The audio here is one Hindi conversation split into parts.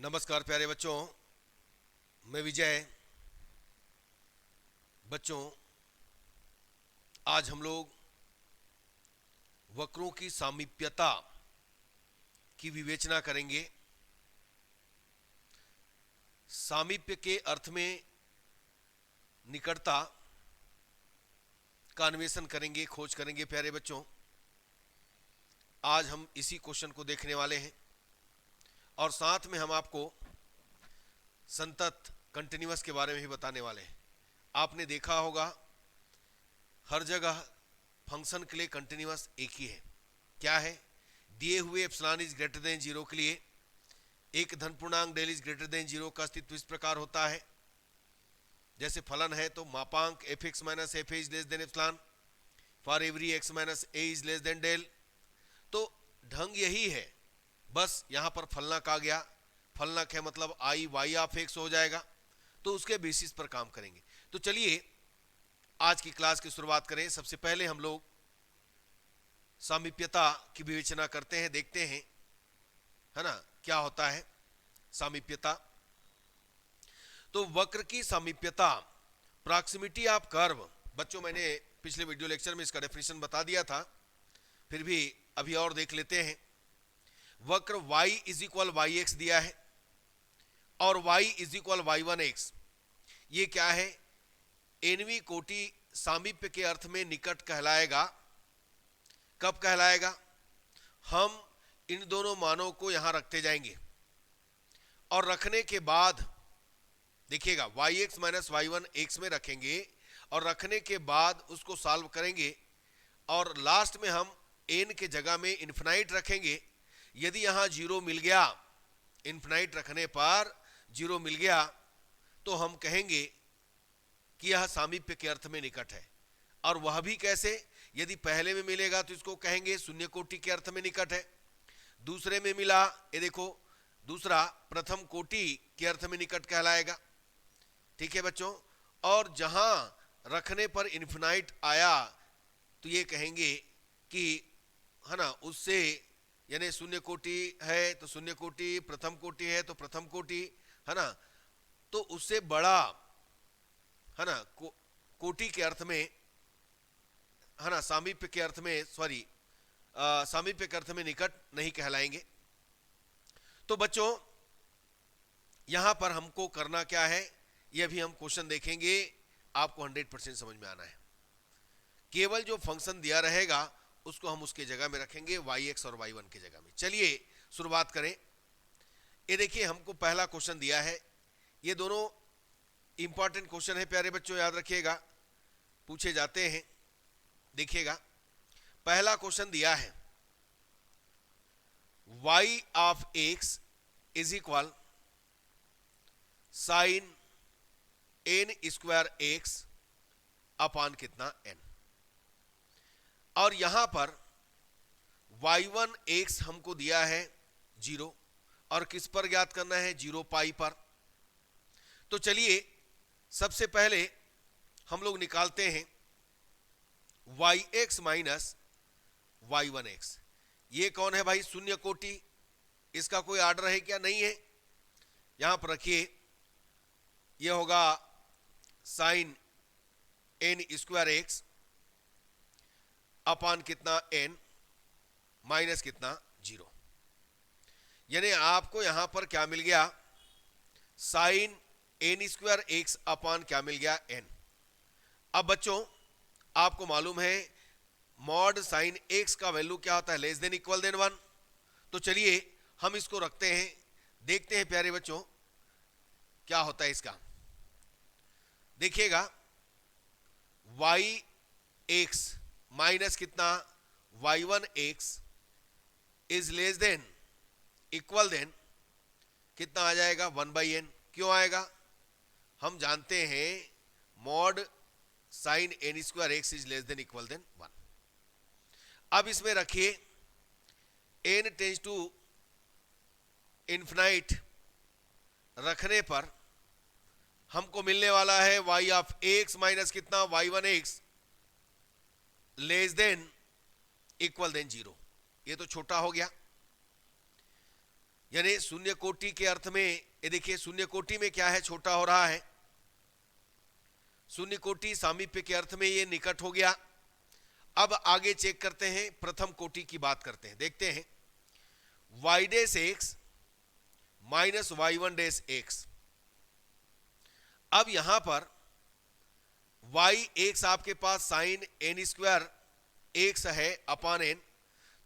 नमस्कार प्यारे बच्चों, मैं विजय। बच्चों, आज हम लोग वक्रों की सामीप्यता की विवेचना करेंगे। सामीप्य के अर्थ में निकटता का अन्वेषण करेंगे, खोज करेंगे। प्यारे बच्चों, आज हम इसी क्वेश्चन को देखने वाले हैं और साथ में हम आपको संतत कंटिन्यूअस के बारे में भी बताने वाले हैं। आपने देखा होगा हर जगह फंक्शन के लिए कंटिन्यूअस एक ही है। क्या है? दिए हुए epsilon is greater than zero के लिए एक धन पूर्णांक del is greater than zero का अस्तित्व इस प्रकार होता है। जैसे फलन है तो मापांक F X minus F A is less than epsilon for every X minus A is less than del. तो ढंग यही है, बस यहां पर फलनक आ गया। फलनक है मतलब आई वाई ऑफ एक्स हो जाएगा, तो उसके बेसिस पर काम करेंगे। तो चलिए आज की क्लास की शुरुआत करें। सबसे पहले हम लोग सामीप्यता की विवेचना करते हैं, देखते हैं है ना क्या होता है सामीप्यता। तो वक्र की सामीप्यता, प्रॉक्सिमिटी ऑफ कर्व। बच्चों, मैंने पिछले वीडियो लेक्चर में इसका डेफिनेशन बता दिया था, फिर भी अभी और देख लेते हैं। वक्र y is equal Y X दिया है और y is equal Y one X. ये क्या है? एनवी कोटि सामीप्य के अर्थ में निकट कहलाएगा। कब कहलाएगा? हम इन दोनों मानों को यहां रखते जाएंगे और रखने के बाद देखिएगा Y X minus Y one X में रखेंगे और रखने के बाद उसको सॉल्व करेंगे और लास्ट में हम एन के जगह में इन्फिनाइट रखेंगे। यदि यहां जीरो मिल गया, इन्फिनाइट रखने पर जीरो मिल गया, तो हम कहेंगे कि यह सामीप्य के अर्थ में निकट है। और वह भी कैसे? यदि पहले में मिलेगा तो इसको कहेंगे शून्य कोटि के अर्थ में निकट है। दूसरे में मिला, ये देखो दूसरा प्रथम कोटि के अर्थ में निकट कहलाएगा। ठीक है बच्चों। और जहां रखने पर इन्फिनाइट आया तो ये कहेंगे कि है ना उससे, यानी शून्य कोटि है तो शून्य कोटि, प्रथम कोटि है तो प्रथम कोटि, है ना, तो उससे बड़ा, है ना, कोटि के अर्थ में, है ना, सामीप्य के अर्थ में, सॉरी सामीप्य के अर्थ में निकट नहीं कहलाएंगे। तो बच्चों यहां पर हमको करना क्या है, यह भी हम क्वेश्चन देखेंगे। आपको 100% समझ में आना है। केवल जो फंक्शन दिया रहेगा उसको हम उसके जगह में रखेंगे, वाई एक्स और वाई वन की जगह में। चलिए शुरुआत करें। ये देखिए हमको पहला क्वेश्चन दिया है। ये दोनों इंपॉर्टेंट क्वेश्चन है प्यारे बच्चों, याद रखिएगा, पूछे जाते हैं। देखिएगा पहला क्वेश्चन दिया है y ऑफ x is equal sine N square X upon कितना n। और यहां पर y1 x हमको दिया है 0 और किस पर ज्ञात करना है? 0 पाई पर। तो चलिए सबसे पहले हम लोग निकालते हैं Y X minus Y one X. ये कौन है भाई? शून्य कोटि। इसका कोई आर्डर है क्या? नहीं है। यहां पर रखिए, ये होगा sign N square X upon कितना n माइनस कितना 0। यानी आपको यहां पर क्या मिल गया? Sine N square X upon क्या मिल गया? n। अब बच्चों आपको मालूम है मॉड साइन एक्स का वैल्यू क्या होता है? Less than equal than 1। तो चलिए हम इसको रखते हैं, देखते हैं प्यारे बच्चों क्या होता है इसका। देखिएगा वाई एक्स माइनस कितना? Y one X is less than equal than कितना आ जाएगा? 1/n। क्यों आएगा? हम जानते हैं mod sine N square X is less than equal than 1। अब इसमें रखिए n टेंस टू इन्फिनाइट रखने पर हमको मिलने वाला है y ऑफ x माइनस कितना? Y one X less than equal than 0। ये तो छोटा हो गया। यानी शून्य कोटि के अर्थ में ये देखिए, शून्य कोटि में क्या है, छोटा हो रहा है। शून्य कोटि सामीप्य के अर्थ में ये निकट हो गया। अब आगे चेक करते हैं, प्रथम कोटि की बात करते हैं, देखते हैं y dash X minus y1 dash x. अब यहां पर y एक्स आपके पास साइन एन स्क्वायर एक्स है अपान एन,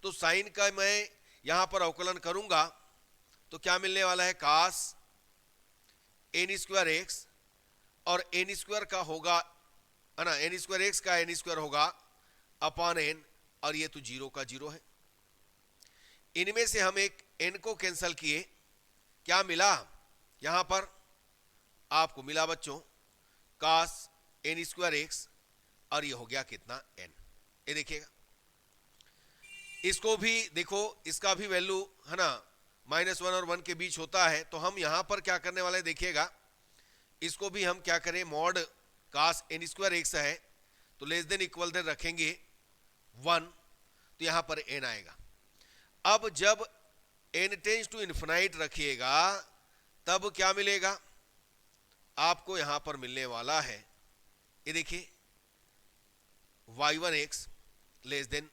तो साइन का मैं यहां पर अवकलन करूंगा तो क्या मिलने वाला है, कास एन स्क्वायर एक्स, और एन स्क्वायर का होगा है ना, एन स्क्वायर एक्स का एन स्क्वायर होगा अपान एन, और ये तो जीरो का जीरो है। इनमें से हम एक एन को कैंसिल किए, क्या मिला, यहां पर आपको मिला बच्चों कास एन स्क्वायर एक्स, और ये हो गया कितना, एन। ये देखिएगा, इसको भी देखो, इसका भी वैल्यू है ना -1 और 1 के बीच होता है, तो हम यहां पर क्या करने वाले देखिएगा, इसको भी हम क्या करें, मॉड कास एन स्क्वायर एक्स है तो लेस देन इक्वल देन रखेंगे 1, तो यहां पर एन आएगा। अब जब एन टेंस टू इन्फिनाइट रखिएगा तब क्या मिलेगा आपको, यहां पर मिलने वाला है, ये देखिए y1 X less than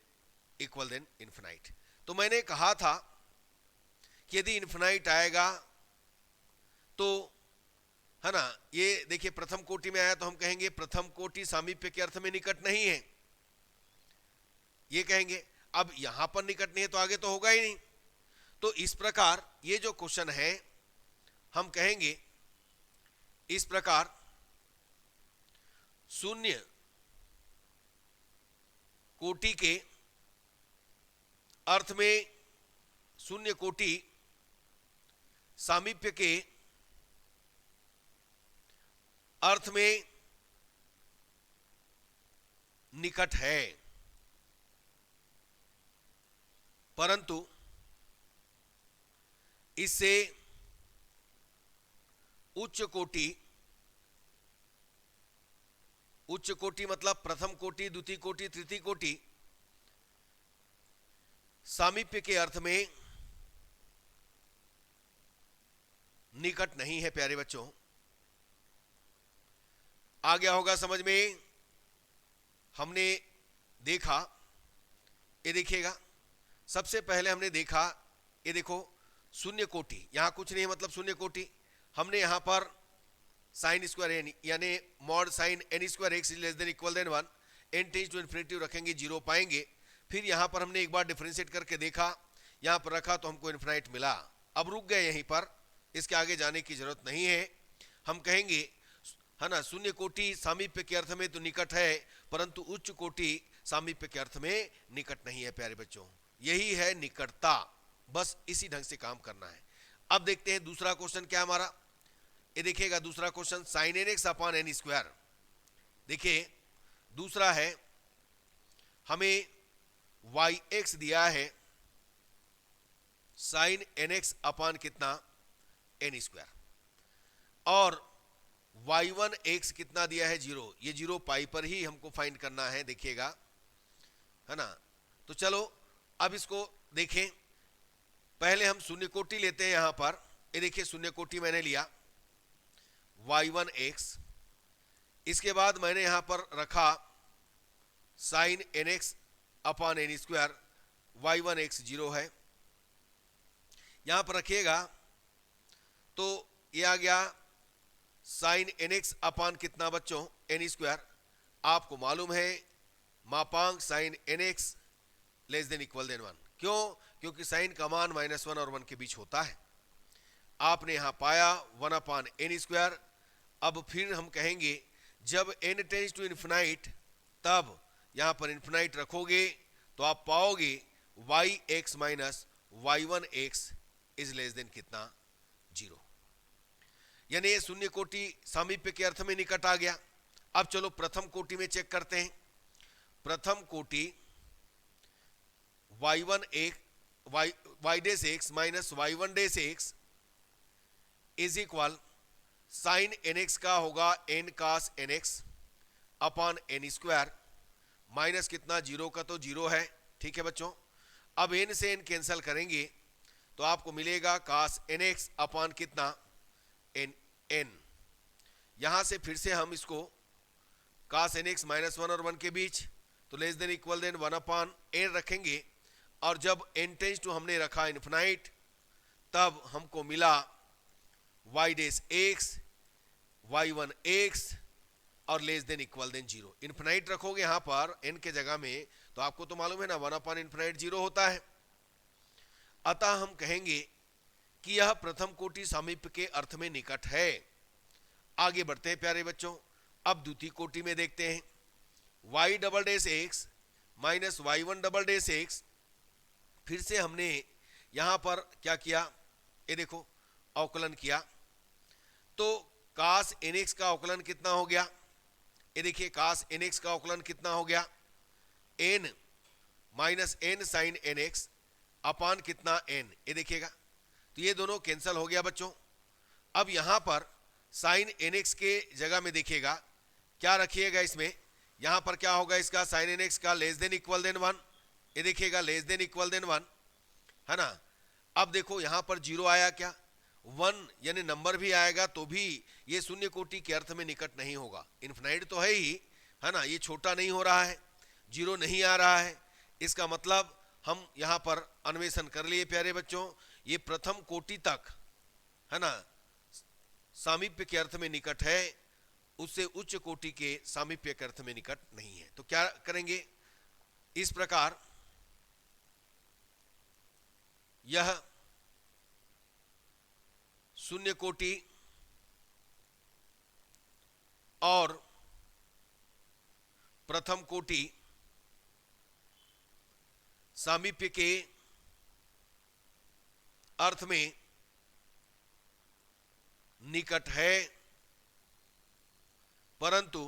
equal than infinite. तो मैंने कहा था कि यदि इन्फिनाइट आएगा तो है ना, ये देखिए प्रथम कोटि में आया तो हम कहेंगे प्रथम कोटि सामीप्य के अर्थ में निकट नहीं है, ये कहेंगे। अब यहां पर निकट नहीं है तो आगे तो होगा ही नहीं। तो इस प्रकार ये जो क्वेश्चन है हम कहेंगे इस प्रकार, शून्य कोटि के अर्थ में, शून्य कोटि सामीप्य के अर्थ में निकट है, परंतु इससे उच्च कोटि, उच्च कोटि मतलब प्रथम कोटि, द्वितीय कोटि, तृतीय कोटि सामीप्य के अर्थ में निकट नहीं है। प्यारे बच्चों, आ गया होगा समझ में। हमने देखा, ये देखिएगा, सबसे पहले हमने देखा, ये देखो शून्य कोटि, यहां कुछ नहीं है मतलब शून्य कोटि, हमने यहां पर साइन स्क्वायर एन यानी mod sine N square X is less than equal than 1, N tends to infinity रखेंगे, जीरो पाएंगे। फिर यहां पर हमने एक बार डिफरेंशिएट करके देखा, यहां पर रखा तो हमको इन्फिनाइट मिला। अब रुक गए यहीं पर, इसके आगे जाने की जरूरत नहीं है। हम कहेंगे है ना, शून्य कोटि सामीप्य के अर्थ में तो निकट है, परंतु उच्च कोटि सामीप्य के अर्थ में निकट नहीं है। प्यारे बच्चों, यही है निकटता, बस इसी ढंग से काम करना है। अब देखते हैं दूसरा क्वेश्चन क्या हमारा, ये देखिएगा दूसरा question, sine N X upon N square. देखिए दूसरा है, हमें वाई एक्स दिया है साइन एन एक्स अपॉन कितना, एन स्क्वायर, और y1 एक्स कितना दिया है, 0। ये 0 पाई पर ही हमको फाइंड करना है, देखिएगा है ना। तो चलो अब इसको देखें, पहले हम शून्य कोटि लेते हैं यहां पर, ये देखिए शून्य कोटि मैंने लिया y1 एक्स, इसके बाद मैंने यहां पर रखा sine N X upon N square, y1 X 0 है, यहां पर रखिएगा तो ये आ गया साइन एन एक्स अपान कितना बच्चों, एन स्क्वायर। आपको मालूम है मापांक sine N X less than equal than 1, क्यों, क्योंकि साइन का मान -1 और 1 के बीच होता है। आपने यहां पाया 1 अपान एन स्क्वायर। अब फिर हम कहेंगे जब एन टेंस टू इन्फिनाइट, तब यहां पर इन्फिनाइट रखोगे तो आप पाओगे Y X minus y1 X is less than कितना, 0। यानी ये शून्य कोटि सामीप्य के अर्थ में निकट आ गया। अब चलो प्रथम कोटि में चेक करते हैं। प्रथम कोटि y1 एक y dash X minus y1 dash X is equal sine N X का होगा N cos N X upon N square, minus कितना, 0 का तो 0 है, ठीक है बच्चों। अब एन से एन कैंसिल करेंगे तो आपको मिलेगा cos nx अपान कितना n। यहां से फिर से हम इसको cos nx -1 और 1 के बीच, तो लेस देन इक्वल देन 1 अपान n रखेंगे, और जब n टेंस टू हमने रखा इन्फिनाइट, तब हमको मिला y dash x y1 x और less than equal than 0। Infinite रखोगे यहां पर n के जगह में, तो आपको तो मालूम है ना 1 अपान इन्फिनाइट 0 होता है। अतः हम कहेंगे कि यह प्रथम कोटि सामीप्य के अर्थ में निकट है। आगे बढ़ते हैं प्यारे बच्चों, अब द्वितीय कोटि में देखते हैं। y double dash x minus y1 double dash x, फिर से हमने यहां पर क्या किया, ये देखो अवकलन किया, तो cos nx का अवकलन कितना हो गया, ये देखिए cos nx का अवकलन कितना हो गया, n माइनस n साइन nx अपान कितना n, ये देखिएगा, तो ये दोनों कैंसल हो गया बच्चों। अब यहां पर साइन nx के जगह में देखिएगा क्या रखिएगा, इसमें यहां पर क्या होगा, इसका साइन nx का लेस देन इक्वल देन 1, ये देखिएगा लेस देन इक्वल देन 1 है ना। अब देखो यहां पर 0 आया क्या, 1 यानी नंबर भी आएगा तो भी ये शून्य कोटि के अर्थ में निकट नहीं होगा। इन्फिनाइट तो है ही, है ना, ये छोटा नहीं हो रहा है, 0 नहीं आ रहा है, इसका मतलब हम यहां पर अन्वेषण कर लिए प्यारे बच्चों, ये प्रथम कोटि तक, है ना, सामीप्य के अर्थ में निकट है, उससे उच्च कोटि के सामीप्य के अर्थ में निकट नहीं है। तो क्या करेंगे, इस प्रकार यह शून्य कोटि और प्रथम कोटि सामीप्य के अर्थ में निकट है, परंतु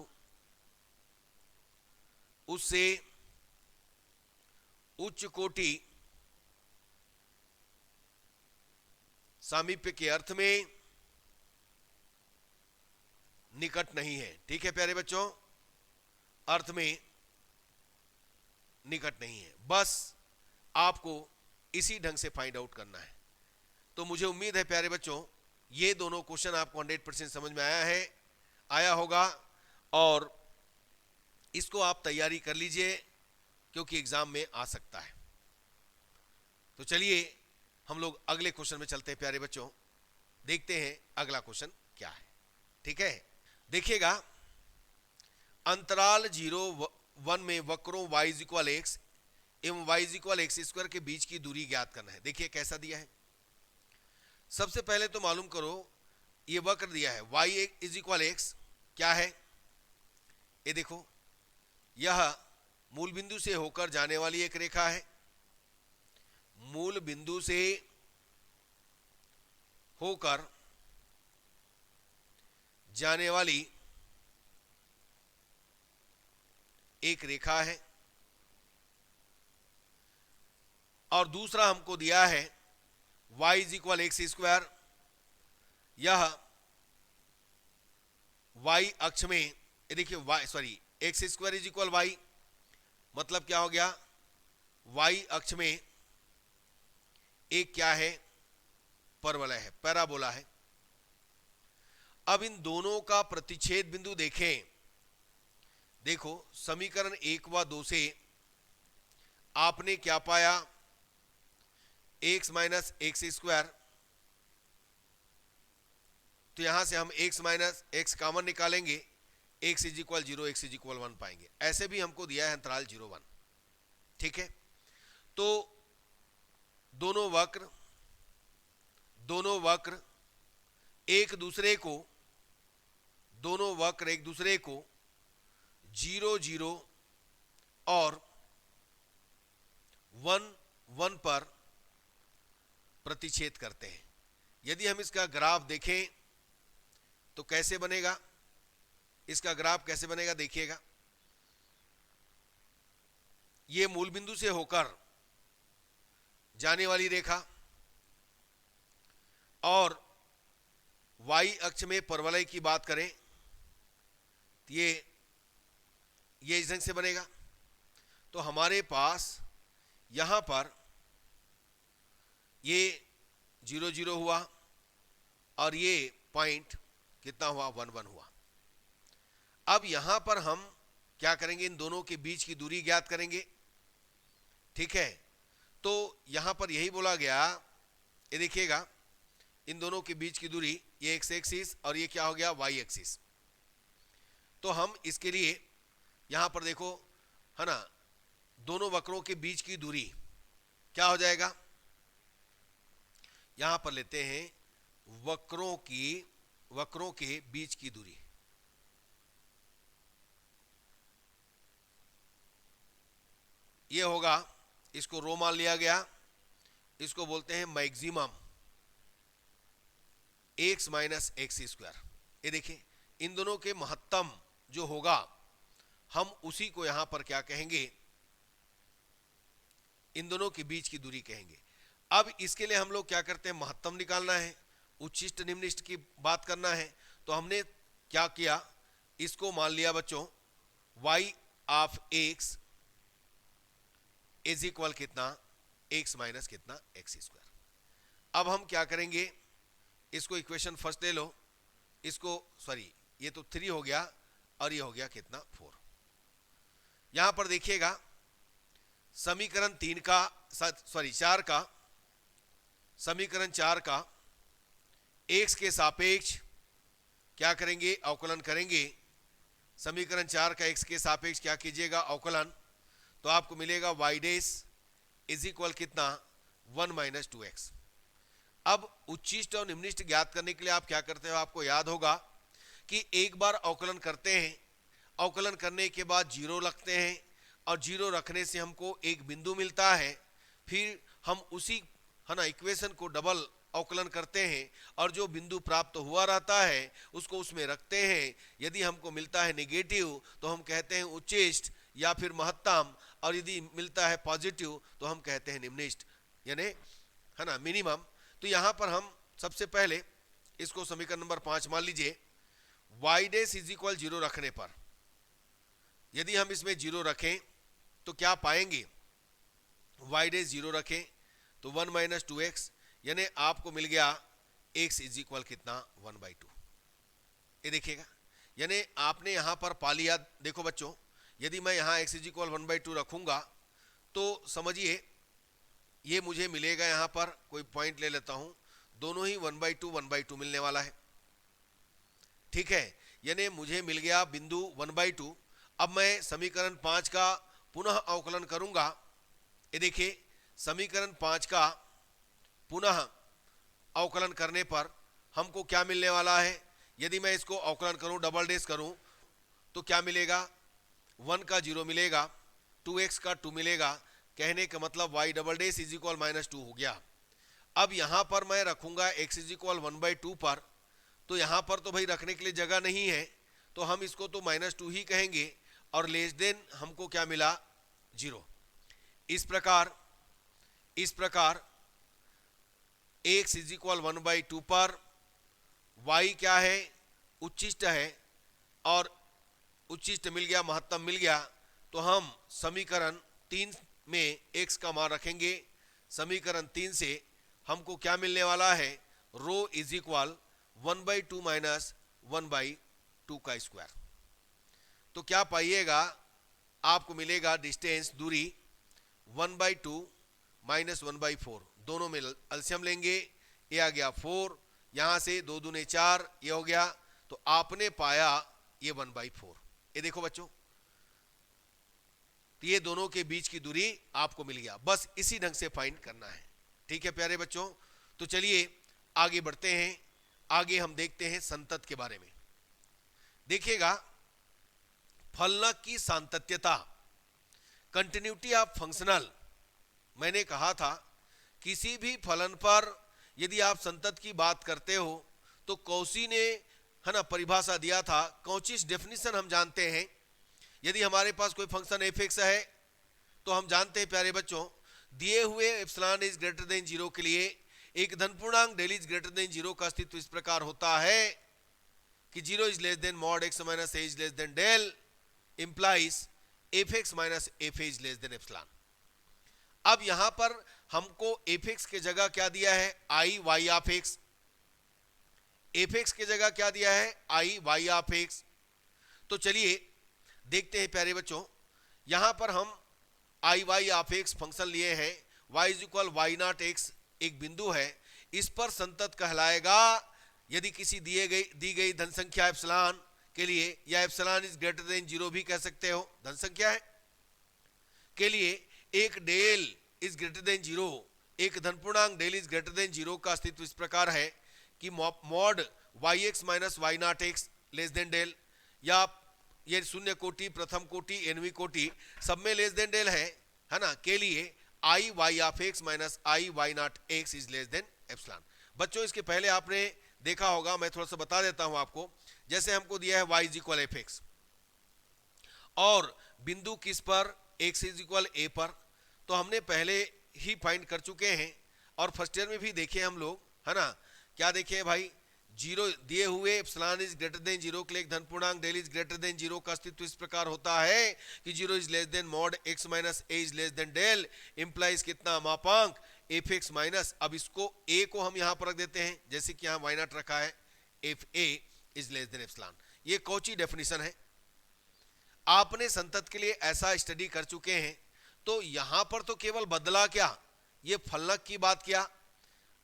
उससे उच्च कोटि सामीप्य के अर्थ में निकट नहीं है। ठीक है प्यारे बच्चों, अर्थ में निकट नहीं है, बस आपको इसी ढंग से फाइंड आउट करना है। तो मुझे उम्मीद है प्यारे बच्चों ये दोनों क्वेश्चन आपको 100% समझ में आया होगा, और इसको आप तैयारी कर लीजिए क्योंकि एग्जाम में आ सकता है। तो चलिए हम लोग अगले क्वेश्चन में चलते हैं प्यारे बच्चों, देखते हैं अगला क्वेश्चन क्या है। ठीक है, देखिएगा, अंतराल 0-1 में वक्रों y इक्वल x एवं y इक्वल एक्स स्क्वायर के बीच की दूरी ज्ञात करना है। देखिए कैसा दिया है, सबसे पहले तो मालूम करो, ये वक्र दिया है y इज इक्वल एक्स, क्या है, ये देखो, यह मूल बिंदु से होकर जाने वाली एक रेखा है, मूल बिंदु से होकर जाने वाली एक रेखा है, और दूसरा हमको दिया है y is equal x square, यह y अक्ष में, ये देखिए y x square is equal y, मतलब क्या हो गया, y अक्ष में एक क्या है, परवलय है, पैराबोला है। अब इन दोनों का प्रतिच्छेद बिंदु देखें, देखो समीकरण 1 व 2 से आपने क्या पाया, x माइनस एक्स स्क्वायर, तो यहां से हम x माइनस एक्स कॉमन निकालेंगे, x is equal 0 x is equal 1 पाएंगे। ऐसे भी हमको दिया है अंतराल 0-1। ठीक है, तो दोनों वक्र एक दूसरे को 0-0 और 1-1 पर प्रतिच्छेद करते हैं। यदि हम इसका ग्राफ देखें तो कैसे बनेगा, इसका ग्राफ कैसे बनेगा, देखिएगा, ये मूल बिंदु से होकर जाने वाली रेखा और y अक्ष में परवलय की बात करें तो ये इस ढंग से बनेगा। तो हमारे पास यहां पर ये 0 0 हुआ और ये पॉइंट कितना हुआ 1 1 हुआ। अब यहां पर हम क्या करेंगे, इन दोनों के बीच की दूरी ज्ञात करेंगे। ठीक है, तो यहां पर यही बोला गया, ये देखिएगा इन दोनों के बीच की दूरी, ये एक्स एक्सिस और ये क्या हो गया वाई एक्सिस। तो हम इसके लिए यहां पर देखो है ना, दोनों वक्रों के बीच की दूरी क्या हो जाएगा, यहां पर लेते हैं वक्रों के बीच की दूरी। ये होगा, इसको रो मान लिया गया, इसको बोलते हैं maximum x minus x square. ये देखिए इन दोनों के महत्तम जो होगा हम उसी को यहां पर क्या कहेंगे, इन दोनों के बीच की दूरी कहेंगे। अब इसके लिए हम लोग क्या करते हैं, महत्तम निकालना है, उच्चिष्ट निम्निष्ट की बात करना है। तो हमने क्या किया, इसको मान लिया बच्चों y ऑफ x इज इक्वल कितना, x माइनस कितना एक्स स्क्वायर। अब हम क्या करेंगे, इसको इक्वेशन फर्स्ट ले लो, इसको सॉरी ये तो 3 हो गया और ये हो गया कितना 4। यहां पर देखिएगा समीकरण 4 का, समीकरण 4 का x के सापेक्ष क्या करेंगे, अवकलन करेंगे। समीकरण 4 का x के सापेक्ष क्या कीजिएगा, अवकलन। तो आपको मिलेगा y डैश इज इक्वल कितना 1 माइनस 2x। अब उच्चिष्ट और निम्निष्ट ज्ञात करने के लिए आप क्या करते हो, आपको याद होगा कि एक बार अवकलन करते हैं, अवकलन करने के बाद 0 रखते हैं और 0 रखने से हमको एक बिंदु मिलता है। फिर हम उसी है ना इक्वेशन को डबल अवकलन करते हैं और जो बिंदु प्राप्त हुआ रहता है उसको उसमें रखते हैं। यदि हमको मिलता है नेगेटिव तो हम कहते हैं उच्चिष्ट या फिर महत्तम, और यदि मिलता है पॉजिटिव तो हम कहते हैं निम्निष्ट, यानी है ना मिनिमम। तो यहां पर हम सबसे पहले इसको समीकरण नंबर 5 मान लीजिए, y डैश इज इक्वल 0 रखने पर, यदि हम इसमें 0 रखें तो क्या पाएंगे, y डैश 0 रखें तो 1 माइनस 2x, यानी आपको मिल गया x इज इक्वल कितना 1/2। ये देखिएगा, यानी आपने यहां पर पा लिया। देखो बच्चों, यदि मैं यहां x इज इक्वल 1/2 रखूंगा तो समझिए ये मुझे मिलेगा, यहां पर कोई पॉइंट ले लेता हूं, दोनों ही 1/2 मिलने वाला है। ठीक है, यानी मुझे मिल गया बिंदु 1/2। अब मैं समीकरण 5 का पुनः अवकलन करूंगा। ये देखिए समीकरण 5 का पुनः अवकलन करने पर हमको क्या मिलने वाला है, यदि मैं इसको अवकलन करूं, डबल डैश करूं तो क्या मिलेगा, 1 का 0 मिलेगा, 2x का 2 मिलेगा। कहने का मतलब y double dash is equal -2 हो गया। अब यहां पर मैं रखूंगा x इज इक्वल 1/2 पर, तो यहां पर तो भाई रखने के लिए जगह नहीं है, तो हम इसको तो -2 ही कहेंगे और लेस देन हमको क्या मिला 0। इस प्रकार x इज इक्वल 1/2 पर y क्या है, उच्चिष्ट है, और उच्चिष्ट मिल गया, महत्तम मिल गया, तो हम समीकरण 3 में x का मान रखेंगे। समीकरण 3 से हमको क्या मिलने वाला है, रो इज इक्वल 1/2 माइनस 1/2 का स्क्वायर। तो क्या पाइएगा, आपको मिलेगा डिस्टेंस दूरी 1/2 माइनस 1/4, दोनों में एलसीएम लेंगे, ये आ गया 4, यहां से 2 दूने 4, ये हो गया, तो आपने पाया ये 1/4। ये देखो बच्चों, तो ये दोनों के बीच की दूरी आपको मिल गया। बस इसी ढंग से फाइंड करना है। ठीक है प्यारे बच्चों, तो चलिए आगे बढ़ते हैं। आगे हम देखते हैं संतत के बारे में। देखिएगा फलनक की सातत्यता, कंटिन्यूटी ऑफ फंक्शनल। मैंने कहा था किसी भी फलन पर यदि आप संतत की बात करते हो तो कौशी ने है ना परिभाषा दिया था, कौचिस डेफिनेशन हम जानते हैं। यदि हमारे पास कोई फंक्शन f(x) है तो हम जानते हैं प्यारे बच्चों, दिए हुए एप्सिलॉन इज ग्रेटर देन 0 के लिए एक धनपूर्णांक डेल इज ग्रेटर देन 0 का अस्तित्व इस प्रकार होता है कि 0 is less than mod x minus a is less than del implies f(x) minus f(a) is less than epsilon. अब यहां पर हमको एफ एक्स के जगह क्या दिया है, I Y of X. F X के जगह क्या दिया है, आई वाई ऑफ एक्स। तो चलिए देखते हैं प्यारे बच्चों, यहां पर हम I Y of X function लिए हैं, y is equal Y naught X एक बिंदु है, इस पर संतत कहलाएगा यदि किसी दी गई धन संख्या एप्सिलॉन के लिए, या epsilon is greater than zero भी कह सकते हो, धन संख्या है के लिए एक del is greater than zero, एक धन पूर्णांक del is greater than zero का अस्तित्व इस प्रकार है कि mod Y X minus Y naught X less than del, या ये शून्य कोटि, प्रथम कोटि, एनवी कोटि सब में लेस देन डेल है ना, के लिए I Y of X minus I Y naught X is less than epsilon. बच्चों इसके पहले आपने देखा होगा, मैं थोड़ा सा बता देता हूं आपको, जैसे हमको दिया है y is equal F x और बिंदु किस पर, x इज इक्वल ए पर, तो हमने पहले ही फाइंड कर चुके हैं और फर्स्ट ईयर में भी देखे हम लोग, है ना, क्या देखे भाई, जीरो दिए हुए epsilon is greater than zero के लिए एक धन पूर्णांक del is greater than zero का अस्तित्व इस प्रकार होता है कि zero is less than mod X minus A is less than del, implies कितना, मापांक एफ एक्स माइनस, अब इसको ए को हम यहां पर रख देते हैं जैसे कि यहां वाई नॉट रखा है, F A is less than epsilon. ये कौची डेफिनेशन है, आपने संतत के लिए ऐसा स्टडी कर चुके हैं, तो यहां पर तो केवल बदला क्या, ये फलक की बात किया,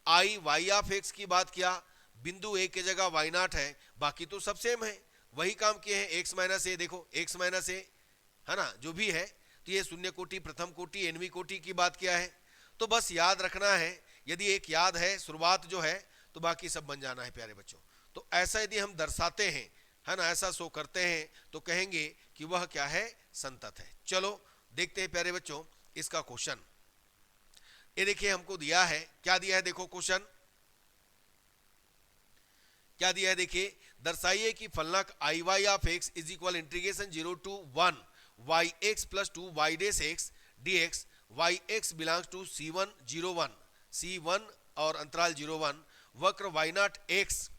आई वाई ऑफ एक्स की बात किया, बिंदु ए के जगह वाई नॉट है, बाकी तो सब सेम है, वही काम किए हैं, एक्स माइनस ए, देखो एक्स माइनस ए है ना जो भी है, तो ये शून्य कोटि, प्रथम कोटि, एनवी कोटि की बात किया है। तो बस याद रखना है, यदि एक याद है शुरुआत जो है तो बाकी सब बन जाना है प्यारे बच्चों। तो ऐसा यदि हम दर्शाते हैं, है ना, ऐसा शो करते हैं तो कहेंगे कि वह क्या है, संतत है। चलो देखते हैं प्यारे बच्चों इसका क्वेश्चन। ये देखिए हमको दिया है, क्या दिया है, देखो क्वेश्चन क्या दिया है, देखिए दर्शाइए कि फलक I Y of X is equal integration 0 to 1 Y X plus 2 Y dash X D X, Y X belongs to C1 01 C1 और अंतराल 01, वक्र Y naught X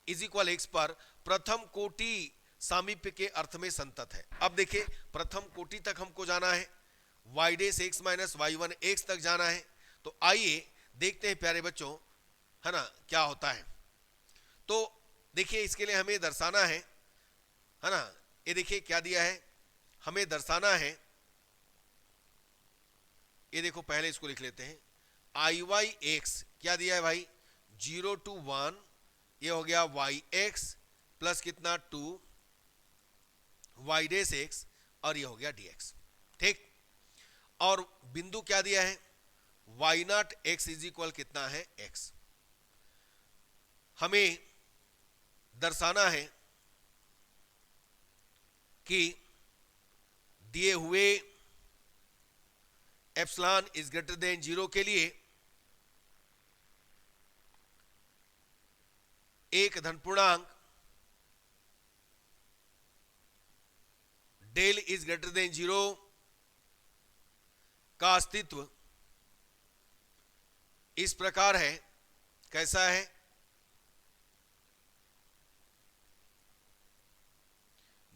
is equal X पर प्रथम कोटि सामीप्य के अर्थ में संतत है। अब देखिए प्रथम कोटि तक हमको जाना है, Y dash X minus Y one X तक जाना है, तो आइए देखते हैं प्यारे बच्चों, है ना, क्या होता है। तो देखिए इसके लिए हमें दर्शाना है ना, ये देखिए क्या दिया है, हमें दर्शाना है, ये देखो पहले इसको लिख लेते हैं, आई वाई एक्स क्या दिया है भाई, 0 to 1, ये हो गया वाई एक्स प्लस कितना 2 वाई डेस एक्स, और ये हो गया डी एक्स, ठीक। और बिंदु क्या दिया है, Y naught X is equal कितना है, एक्स। हमें दर्शाना है कि दिए हुए epsilon is greater than zero के लिए एक धन पूर्णांक del is greater than zero का अस्तित्व इस प्रकार है, कैसा है,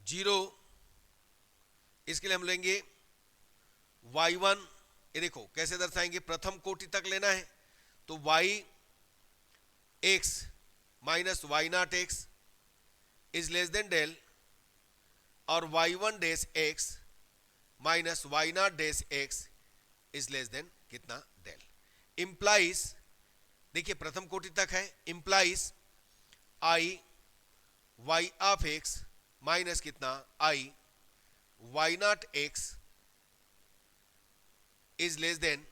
जीरो, इसके लिए हम लेंगे y1, ये देखो कैसे दर्शाएंगे, प्रथम कोटि तक लेना है, तो y X minus Y naught X is less than del, और y1 dash X minus Y naught dash X is less than कितना, डेल। इंप्लाइज, देखिए प्रथम कोटि तक है, implies I Y of X minus कितना, I Y naught X is less than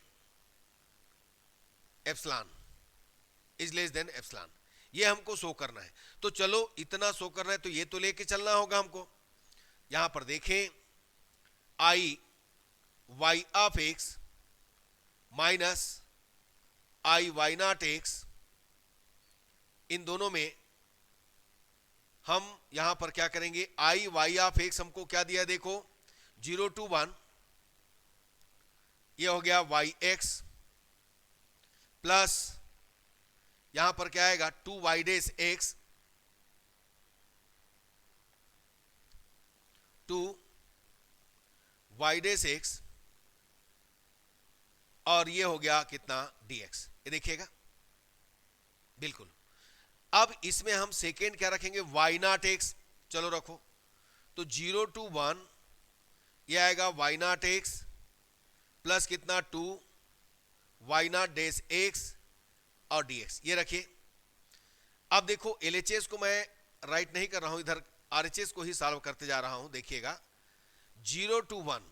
epsilon, is less than epsilon, ये हमको शो करना है। तो चलो इतना शो करना है तो ये तो लेके चलना होगा हमको। यहां पर देखें, I Y of X minus I Y naught X, इन दोनों में हम यहां पर क्या करेंगे, आई वाई ऑफ एक्स हमको क्या दिया, देखो 0 to 1, ये हो गया वाई एक्स प्लस यहां पर क्या आएगा 2 Y dash x, 2 Y dash X, और ये हो गया कितना dx, ये देखिएगा बिल्कुल। अब इसमें हम सेकेंड क्या रखेंगे, y नॉट एक्स, चलो रखो, तो 0 to 1 ये आएगा y नॉट एक्स प्लस कितना 2 y नॉट डेस एक्स और dx, ये रखिए। अब देखो LHS को मैं राइट नहीं कर रहा हूं, इधर RHS को ही सॉल्व करते जा रहा हूं, देखिएगा 0 to 1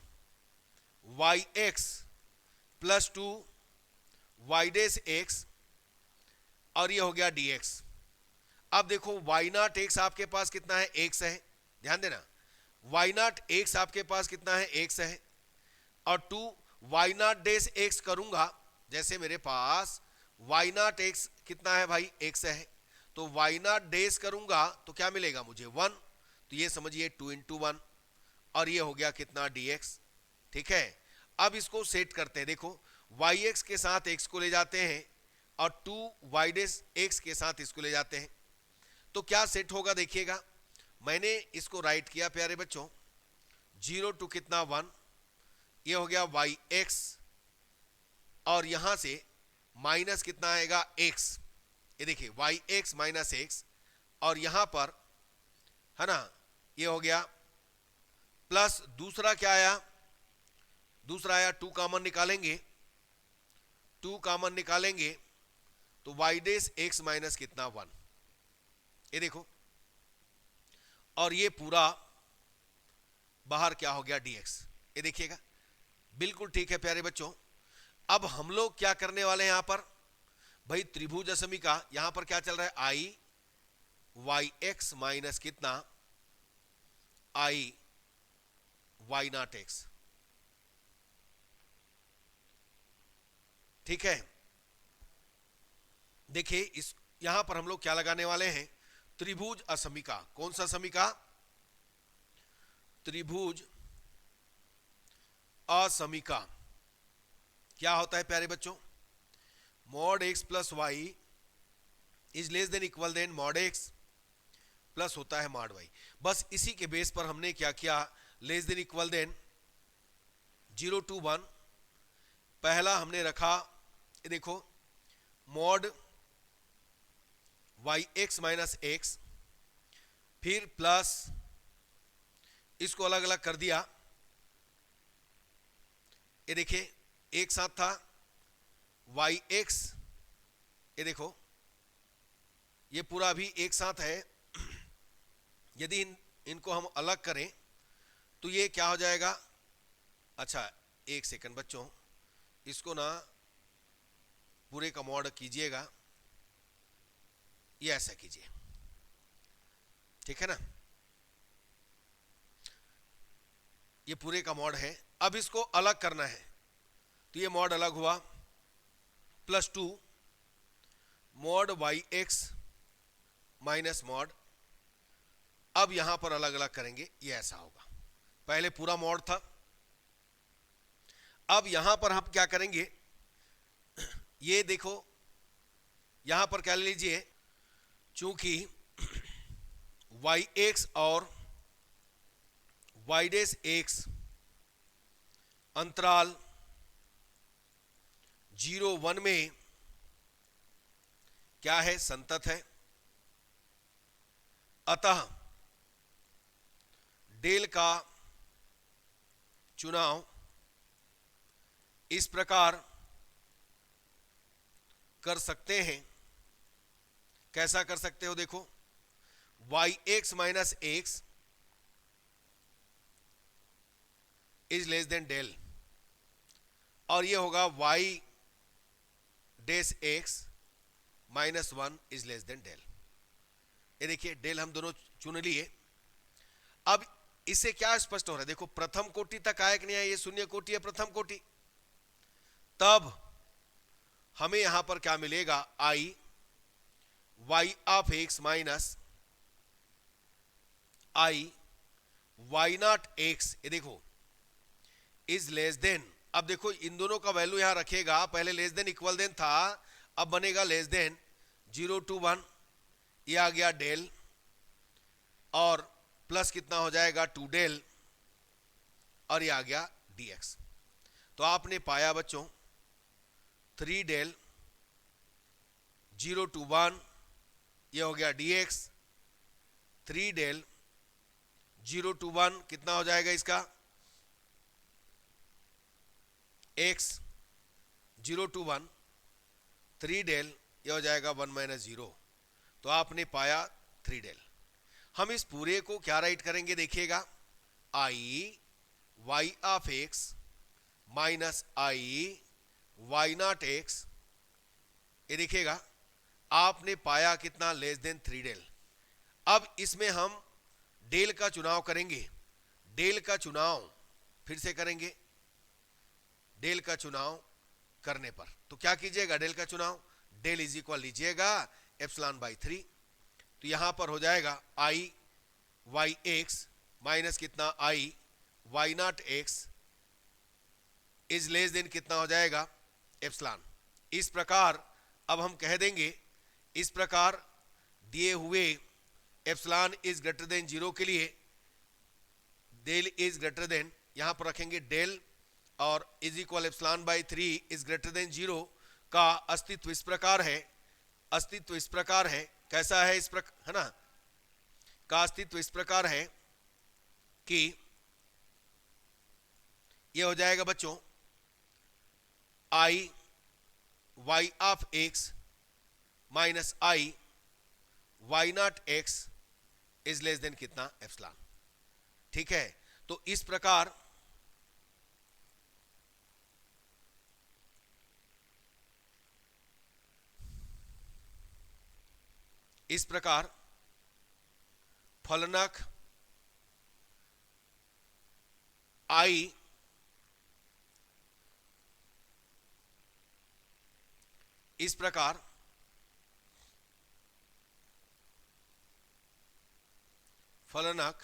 y X plus 2 y dash X और ये हो गया dx। अब देखो y नॉट एक्स आपके पास कितना है, x है, ध्यान देना, y नॉट एक्स आपके पास कितना है, x है, और 2 y नॉट डेस x करूंगा, जैसे मेरे पास y नॉट एक्स कितना है भाई, x है, तो y नॉट डेस करूंगा तो क्या मिलेगा मुझे 1, तो ये समझिए 2 into 1 और ये हो गया कितना dx, ठीक है। अब इसको सेट करते हैं, देखो yx के साथ x को ले जाते हैं और 2 y डेस x के साथ इसको ले जाते हैं, तो क्या सेट होगा देखिएगा। मैंने इसको राइट किया प्यारे बच्चों, 0 to कितना 1, ये हो गया yx और यहां से माइनस कितना आएगा x, ये देखिए yx माइनस x और यहां पर है ना ये हो गया प्लस, दूसरा क्या आया, दूसरा आया 2 कॉमन निकालेंगे, 2 कॉमन निकालेंगे तो y डेस x माइनस कितना 1, ये देखो, और ये पूरा बाहर क्या हो गया dx, ये देखिएगा बिल्कुल ठीक है प्यारे बच्चों। अब हम लोग क्या करने वाले हैं यहां पर भाई, त्रिभुज असमी का यहां पर क्या चल रहा है, i y एक्स माइनस कितना i y नॉट एक्स, ठीक है। देखिए इस यहां पर हम लोग क्या लगाने वाले हैं, त्रिभुज असमिका, कौन सा समीका, त्रिभुज असमिका। क्या होता है प्यारे बच्चों, mod x plus Y is less than equal than mod x plus होता है मॉड y। बस इसी के बेस पर हमने क्या किया, less than equal than 0 to 1 पहला हमने रखा, ये देखो mod Y X minus X, फिर प्लस इसको अलग अलग कर दिया, ये देखिए एक साथ था वाई एक्स, ये देखो ये पूरा भी एक साथ है। यदि इनको हम अलग करें तो ये क्या हो जाएगा, अच्छा एक सेकंड बच्चों, इसको ना पूरे का मॉड कीजिएगा, ये ऐसा कीजिए, ठीक है ना, ये पूरे का मॉड है। अब इसको अलग करना है तो ये मॉड अलग हुआ, plus 2 mod Y X minus mod, अब यहां पर अलग अलग करेंगे, ये ऐसा होगा, पहले पूरा मॉड था। अब यहां पर हम क्या करेंगे, ये देखो यहां पर क्या ले लीजिए, चूंकि वाई एक्स और वाई डेस एक्स अंतराल 0-1 में क्या है, संतत है, अतः डेल का चुनाव इस प्रकार कर सकते हैं, कैसा कर सकते हो, देखो Y X minus X is less than del, और ये होगा Y dash X minus 1 is less than del, ये देखिए डेल हम दोनों चुन लिए। अब इससे क्या स्पष्ट हो रहा है, देखो प्रथम कोटि तक आया कि नहीं आया, ये शून्य कोटि है प्रथम कोटि, तब हमें यहां पर क्या मिलेगा, I Y of X minus I Y naught X, ये देखो इज लेस देन, अब देखो इन दोनों का वैल्यू यहां रखेगा, पहले लेस देन इक्वल देन था, अब बनेगा लेस देन 0 to 1, ये आ गया डेल और प्लस कितना हो जाएगा 2 डेल और ये आ गया dx। तो आपने पाया बच्चों 3 डेल 0 to 1, ये हो गया dx। 3 डेल 0 to 1 कितना हो जाएगा इसका, x 0 to 1, 3 डेल ये हो जाएगा 1 माइनस 0। तो आपने पाया 3 डेल। हम इस पूरे को क्या राइट करेंगे देखिएगा, I Y of X minus I Y naught X, ये देखिएगा आपने पाया कितना, लेस देन 3 डेल। अब इसमें हम डेल का चुनाव करेंगे। डेल का चुनाव फिर से करेंगे। डेल का चुनाव करने पर तो क्या कीजिएगा, डेल का चुनाव, डेल इज इक्वल लीजिएगा एप्सिलॉन बाई 3। तो यहां पर हो जाएगा आई वाई एक्स माइनस कितना, I Y naught X is less than कितना हो जाएगा, एप्सिलॉन। इस प्रकार अब हम कह देंगे, इस प्रकार दिए हुए एप्सिलॉन इज ग्रेटर देन 0 के लिए डेल इज ग्रेटर देन, यहां पर रखेंगे डेल और is equal epsilon by 3 is greater than 0 का अस्तित्व इस प्रकार है, अस्तित्व इस प्रकार है, कैसा है इस प्रकार, है ना, का अस्तित्व इस प्रकार है कि ये हो जाएगा बच्चों I Y of X minus I Y naught X is less than कितना, एप्सिलॉन। ठीक है, तो इस प्रकार फलनक आई इस प्रकार फलनक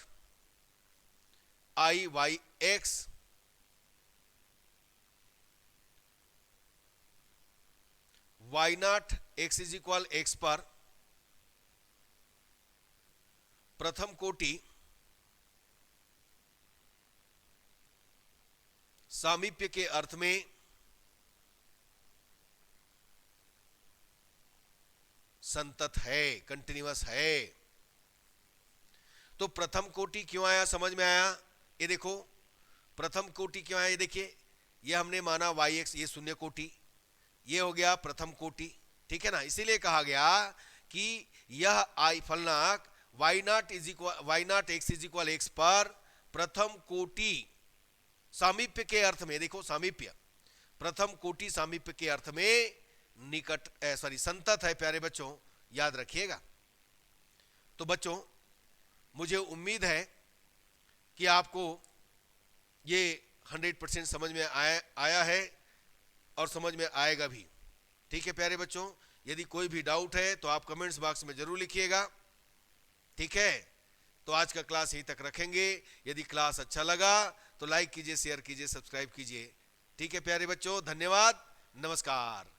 I Y X Y naught X is equal X पर प्रथम कोटि सामीप्य के अर्थ में संतत है, कंटिन्यूअस है। तो प्रथम कोटि क्यों आया, समझ में आया, ये देखो प्रथम कोटि क्यों आया, ये देखिए, ये हमने माना वाई एक्स, ये शून्य कोटि, ये हो गया प्रथम कोटि। ठीक है ना, इसीलिए कहा गया कि यह आई फलनाक Y naught X is equal X पर प्रथम कोटि सामीप्य के अर्थ में, देखो सामीप्य, प्रथम कोटि सामीप्य के अर्थ में निकट संतत है। प्यारे बच्चों याद रखिएगा। तो बच्चों मुझे उम्मीद है कि आपको ये 100% समझ में आया है और समझ में आएगा भी। ठीक है प्यारे बच्चों, यदि कोई भी डाउट है तो आप कमेंट्स बॉक्स में जरूर लिखिएगा। ठीक है, तो आज का क्लास यहीं तक रखेंगे। यदि क्लास अच्छा लगा तो लाइक कीजिए, शेयर कीजिए, सब्सक्राइब कीजिए। ठीक है प्यारे बच्चों, धन्यवाद, नमस्कार।